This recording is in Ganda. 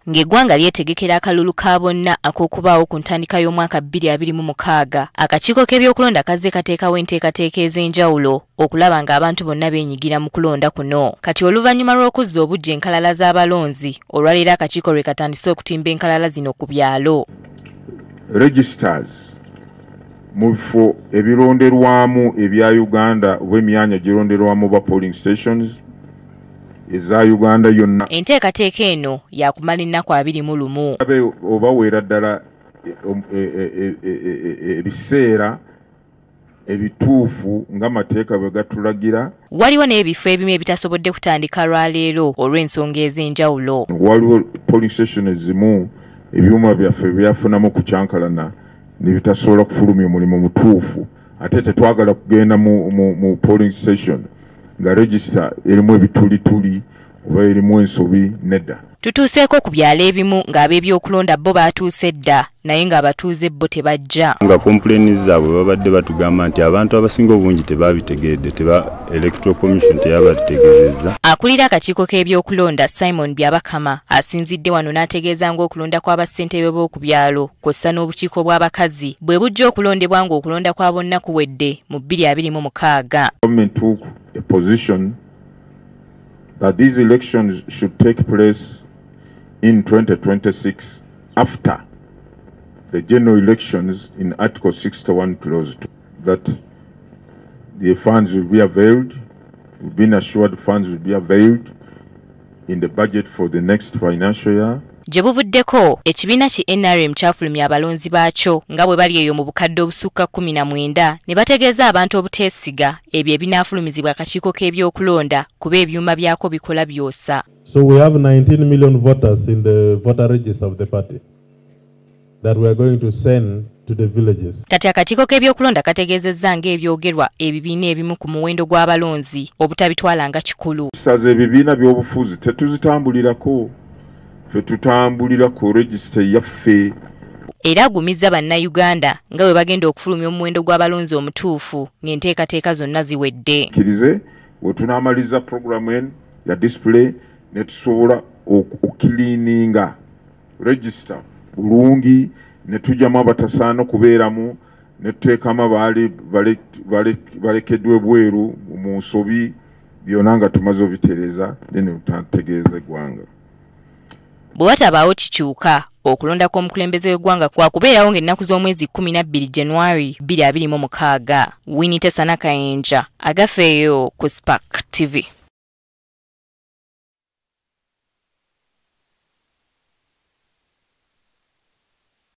Ng'eggwanga lyetegekera akalulu ka bonna ak'okubaawo ku ntandika y'omwaka 2026, akakiiko k'ebyokulonda kazze kateekawo enteekateeka ez'enjawulo okulaba ng'abantu bonna beenyigira mu kulonda kuno. Kati oluvannyuma lw'okuzza obujja enkalala z'abalonzi, olwaleero akakiiko lwe katandise okutimba enkalala zino ku byalo. Registers mu bifo ebironderwamu ebya Uganda oba emyanya gironderwamu ba polling stations eza Uganda yonna. Enteekateeka eno yakumala ennaku 21. Oba weera ddala ebiseera ebituufu ng'amateeka bwe gatulagira. Waliwo n'ebifo ebimu ebitasobodde kutandika lwaleero olw'ensonga ez'enjawulo. Waliwo polling station ezimu ebyuma byaffe byafunamu kukyankalana ne bitasobola kufulumya omulimu mutuufu, ate tetwagala kugenda mu polling station nga register erimu ebitulituli oba erimu ensobi nedda. Tutuuseeko ku byalo ebimu ng'ab'ebyokulonda bo baatuuse dda naye ng'abatuuze bo tebajja. Nga complaints zaabwe babadde batugamba nti abantu abasinga obungi tebabitegeedde, Electoral Commission teyabategeezezza. Akulira akakiiko k'ebyokulonda Simon Byabakama asinzidde wano n'ategeeza ng'okulonda kw'abassentebe b'oku byalo kw'ossa n'obukiiko bw'abakazi bwe bujja okulondebwa ng'okulonda kwa bonna kuwedde mu 2026. Government took a position that these elections should take place in 2026 after the general elections in Article 61 Clause 2, that the funds will be availed, we've been assured funds will be availed in the budget for the next financial year. Gye buvuddeko ekibiina ki NRM kyafulumya abalonzi baakyo nga bwe bali eyo mu bukadde obusukka 19 ne bategeeza abantu obuteesiga ebyo ebinaafulumizibwa akakiiko k'ebyokulonda kuba ebyuma byako bikola byosa. So we have 19 million voters in the voter register of the party that we are going to send to the villages. Kati akakiiko k'ebyokulonda kategeezezza ng'ebyogerwa ebibiina ebimu ku muwendo gw'abalonzi obutabitwala nga kikulu. Ebibiina by'obufuzi tetuzitambulirako, fe tutambulira ku register yaffe. Era agumizza bannayuganda nga bwe bagenda okufulumya omuwendo gw'abalonzi omutuufu ng'enteekateeka zonna ziwedde. Kirize we tunaamaliza programu eno ya display ne tusobola okukiliininga register bulungi ne tujjamu abatasaana okubeeramu ne tuteekamu abaali balekeddwa ebweru mu nsobi byonna nga tumaze obitereeza ne tutategeeza eggwanga. Bwe watabaawo kikyuka okulonda kw'omukulembeze w'eggwanga kwakubeerawo ng'ennaku z'omwezi 12 January 2026. Winnie Tesanakayenja agafeeyo ku Spark TV.